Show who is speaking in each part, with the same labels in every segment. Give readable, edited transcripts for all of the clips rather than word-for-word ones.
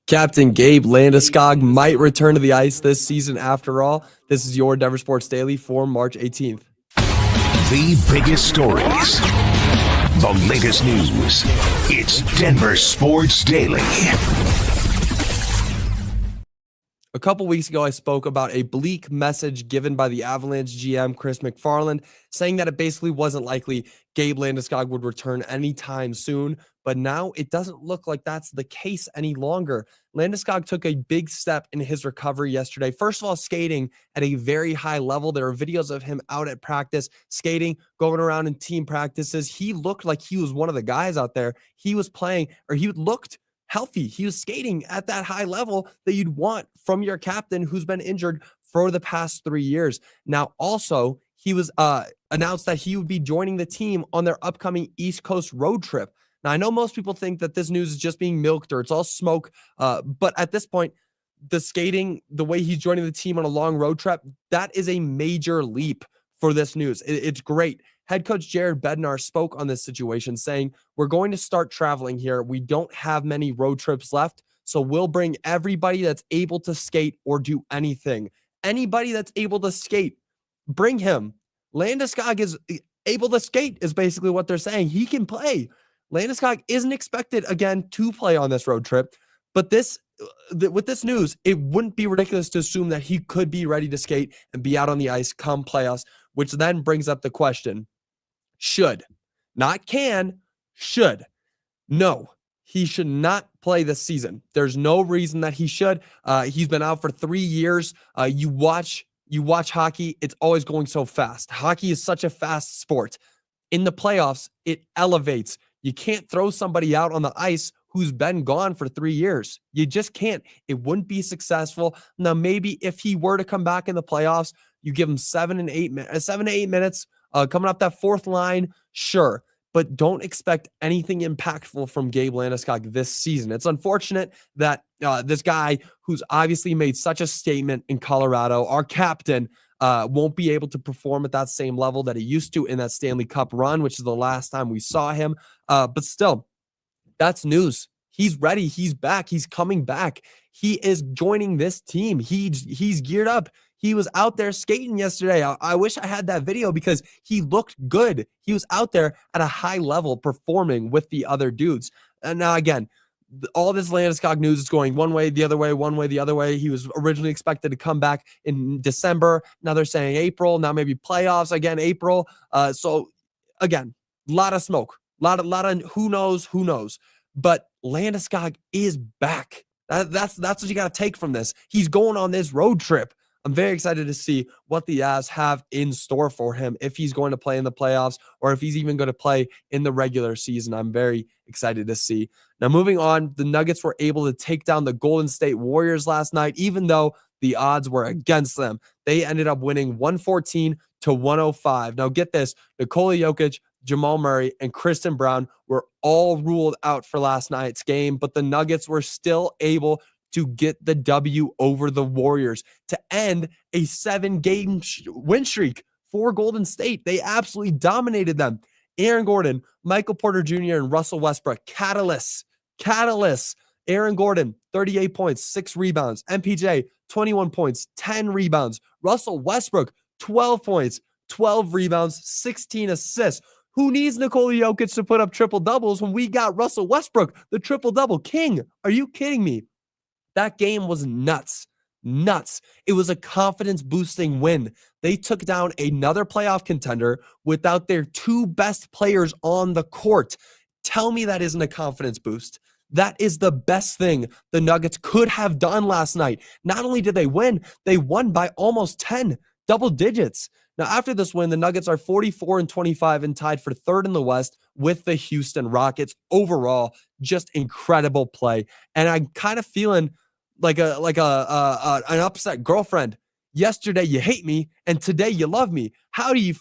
Speaker 1: Captain Gabe Landeskog might return to the ice this season after all. This is your Denver Sports Daily for March 18th.
Speaker 2: The biggest stories, the latest news. It's Denver Sports Daily.
Speaker 1: A couple weeks ago, I spoke about a bleak message given by the Avalanche GM, Chris McFarland, saying that it basically wasn't likely Gabe Landeskog would return anytime soon. But now it doesn't look like that's the case any longer. Landeskog took a big step in his recovery yesterday. First of all, skating at a very high level. There are videos of him out at practice, skating, going around in team practices. He looked like he was one of the guys out there. He was playing, or he looked healthy. He was skating at that high level that you'd want from your captain who's been injured for the past 3 years. Now, also, he was announced that he would be joining the team on their upcoming East Coast road trip. Now, I know most people think that this news is just being milked or it's all smoke, but at this point, the skating, the way he's joining the team on a long road trip, that is a major leap for this news. It's great. Head coach Jared Bednar spoke on this situation, saying, "We're going to start traveling here. We don't have many road trips left, so we'll bring everybody that's able to skate or do anything. Anybody that's able to skate, bring him." Landeskog is able to skate is basically what they're saying. He can play. Landeskog isn't expected, again, to play on this road trip, but with this news, it wouldn't be ridiculous to assume that he could be ready to skate and be out on the ice come playoffs, which then brings up the question, should, not can, should. No, he should not play this season. There's no reason that he should. He's been out for 3 years. You watch hockey, it's always going so fast. Hockey is such a fast sport. In the playoffs, it elevates. You can't throw somebody out on the ice who's been gone for 3 years. You just can't. It wouldn't be successful. Now, maybe if he were to come back in the playoffs, you give him 7 to 8 minutes, coming off that fourth line, sure. But don't expect anything impactful from Gabe Landeskog this season. It's unfortunate that this guy who's obviously made such a statement in Colorado, our captain, won't be able to perform at that same level that he used to in that Stanley Cup run, which is the last time we saw him. But still, that's news. He's ready. He's back. He's coming back. He is joining this team. He's geared up. He was out there skating yesterday. I wish I had that video because he looked good. He was out there at a high level performing with the other dudes. And now, again, all this Landeskog news is going one way, the other way, one way, the other way. He was originally expected to come back in December. Now they're saying April. Now maybe playoffs again, April. So again, a lot of smoke, a lot of who knows. But Landeskog is back. That's what you got to take from this. He's going on this road trip. I'm very excited to see what the Avs have in store for him, if he's going to play in the playoffs or if he's even going to play in the regular season. I'm very excited to see. Now, moving on, the Nuggets were able to take down the Golden State Warriors last night, even though the odds were against them. They ended up winning 114-105. Now, get this, Nikola Jokic, Jamal Murray, and Kristen Brown were all ruled out for last night's game, but the Nuggets were still able to get the W over the Warriors to end a 7-game win streak for Golden State. They absolutely dominated them. Aaron Gordon, Michael Porter Jr., and Russell Westbrook, catalysts. Aaron Gordon, 38 points, 6 rebounds. MPJ, 21 points, 10 rebounds. Russell Westbrook, 12 points, 12 rebounds, 16 assists. Who needs Nikola Jokic to put up triple doubles when we got Russell Westbrook, the triple double king? Are you kidding me? That game was nuts. It was a confidence-boosting win. They took down another playoff contender without their 2 best players on the court. Tell me that isn't a confidence boost. That is the best thing the Nuggets could have done last night. Not only did they won by almost 10, double digits. Now, after this win, the Nuggets are 44-25 and tied for 3rd in the West with the Houston Rockets. Overall, just incredible play. And I'm kind of feeling like an upset girlfriend. Yesterday you hate me, and today you love me. How do you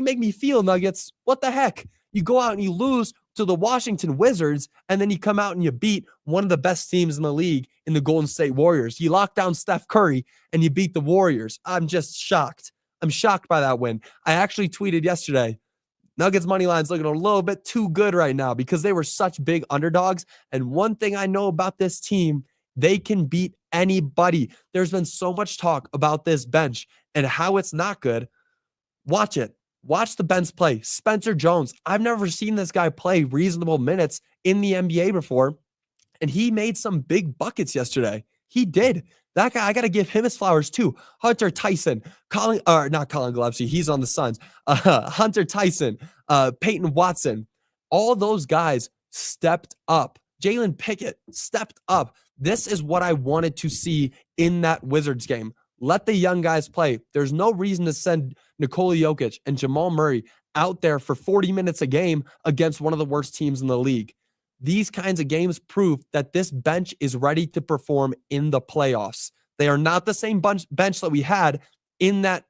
Speaker 1: make me feel, Nuggets? What the heck? You go out and you lose to the Washington Wizards, and then you come out and you beat one of the best teams in the league in the Golden State Warriors. You lock down Steph Curry, and you beat the Warriors. I'm just shocked. I'm shocked by that win. I actually tweeted yesterday, Nuggets money line's looking a little bit too good right now because they were such big underdogs. And one thing I know about this team, they can beat anybody. There's been so much talk about this bench and how it's not good. Watch it. Watch the bench play. Spencer Jones. I've never seen this guy play reasonable minutes in the NBA before, and he made some big buckets yesterday. He did. That guy, I got to give him his flowers too. Hunter Tyson, not Colin Gillespie, he's on the Suns. Hunter Tyson, Payton Watson, all those guys stepped up. Jalen Pickett stepped up. This is what I wanted to see in that Wizards game. Let the young guys play. There's no reason to send Nikola Jokic and Jamal Murray out there for 40 minutes a game against one of the worst teams in the league. These kinds of games prove that this bench is ready to perform in the playoffs. They are not the same bench that we had in that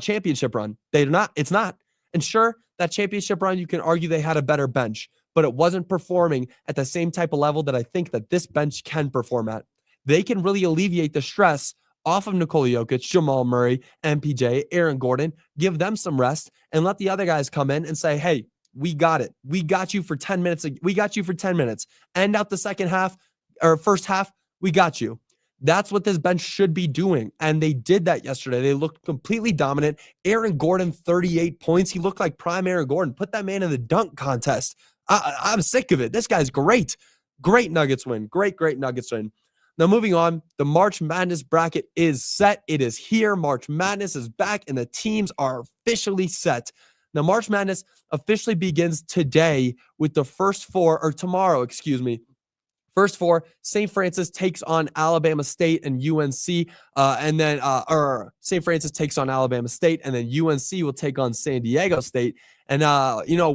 Speaker 1: championship run. They're not. It's not. And sure, that championship run, you can argue they had a better bench, but it wasn't performing at the same type of level that I think that this bench can perform at. They can really alleviate the stress off of Nikola Jokic, Jamal Murray, MPJ, Aaron Gordon, give them some rest and let the other guys come in and say, hey, we got it. We got you for 10 minutes. We got you for 10 minutes. End out the second half or first half. We got you. That's what this bench should be doing. And they did that yesterday. They looked completely dominant. Aaron Gordon, 38 points. He looked like prime Aaron Gordon. Put that man in the dunk contest. I'm sick of it. This guy's great. Great Nuggets win. Great Nuggets win. Now, moving on, the March Madness bracket is set. It is here. March Madness is back, and the teams are officially set. Now, March Madness officially begins today with the first four, or tomorrow, excuse me. First four, St. Francis takes on Alabama State and UNC, and then St. Francis takes on Alabama State, and then UNC will take on San Diego State. And,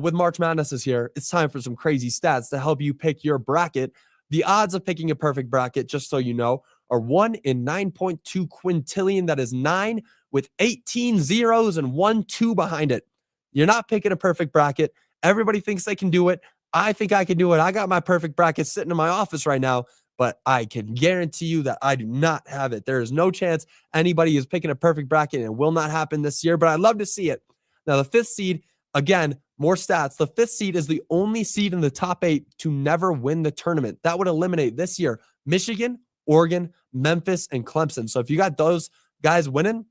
Speaker 1: with March Madness is here, it's time for some crazy stats to help you pick your bracket. The odds of picking a perfect bracket, just so you know, are 1 in 9.2 quintillion. That is 9 with 18 zeros and 1 2 behind it. You're not picking a perfect bracket. Everybody thinks they can do it. I think I can do it. I got my perfect bracket sitting in my office right now, but I can guarantee you that I do not have it. There is no chance anybody is picking a perfect bracket, and it will not happen this year, but I'd love to see it. Now, the fifth seed, again, more stats. The fifth seed is the only seed in the top 8 to never win the tournament. That would eliminate this year Michigan, Oregon, Memphis, and Clemson. So if you got those guys winning,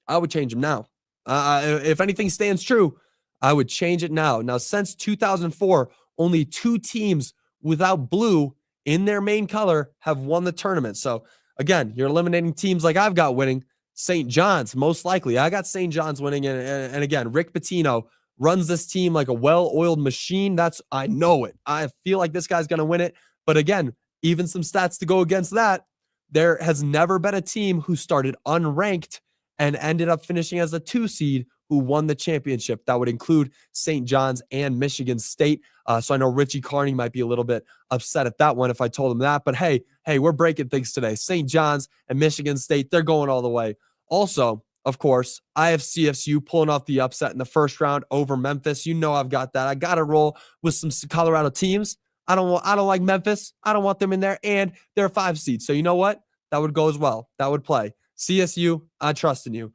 Speaker 1: I would change them now. If anything stands true, I would change it now. Now, since 2004, only 2 teams without blue in their main color have won the tournament. So again, you're eliminating teams like I've got winning. St. John's, most likely. I got St. John's winning. And again, Rick Pitino runs this team like a well-oiled machine. I know it. I feel like this guy's going to win it. But again, even some stats to go against that. There has never been a team who started unranked and ended up finishing as a 2 seed who won the championship. That would include St. John's and Michigan State. So I know Richie Carney might be a little bit upset at that one if I told him that. But hey, we're breaking things today. St. John's and Michigan State, they're going all the way. Also, of course, I have CSU pulling off the upset in the first round over Memphis. You know I've got that. I got to roll with some Colorado teams. I don't like Memphis. I don't want them in there, and they're a 5 seed. So you know what? That would go as well. That would play. CSU, I trust in you.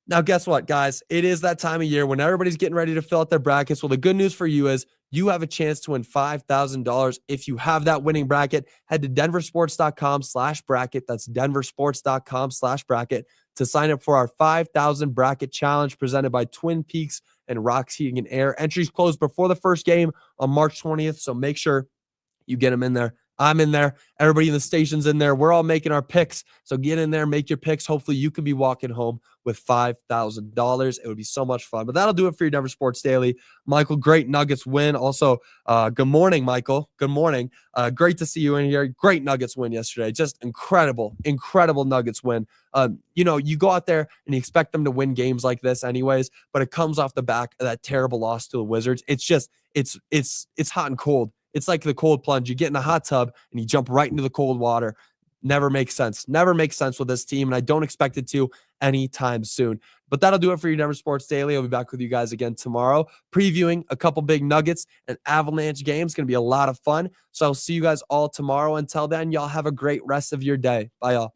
Speaker 1: Now, guess what, guys? It is that time of year when everybody's getting ready to fill out their brackets. Well, the good news for you is you have a chance to win $5,000 if you have that winning bracket. Head to denversports.com/bracket. That's denversports.com/bracket to sign up for our 5,000 bracket challenge presented by Twin Peaks and Rocks Heating and Air. Entries close before the first game on March 20th, so make sure you get them in there. I'm in there. Everybody in the station's in there. We're all making our picks. So get in there, make your picks. Hopefully you can be walking home with $5,000. It would be so much fun. But that'll do it for your Denver Sports Daily. Michael, great Nuggets win. Also, good morning, Michael. Good morning. Great to see you in here. Great Nuggets win yesterday. Just incredible Nuggets win. You go out there and you expect them to win games like this anyways, but it comes off the back of that terrible loss to the Wizards. It's just, it's hot and cold. It's like the cold plunge. You get in a hot tub and you jump right into the cold water. Never makes sense. Never makes sense with this team, and I don't expect it to anytime soon. But that'll do it for your Denver Sports Daily. I'll be back with you guys again tomorrow, previewing a couple big Nuggets and Avalanche games. Going to be a lot of fun. So I'll see you guys all tomorrow. Until then, y'all have a great rest of your day. Bye, y'all.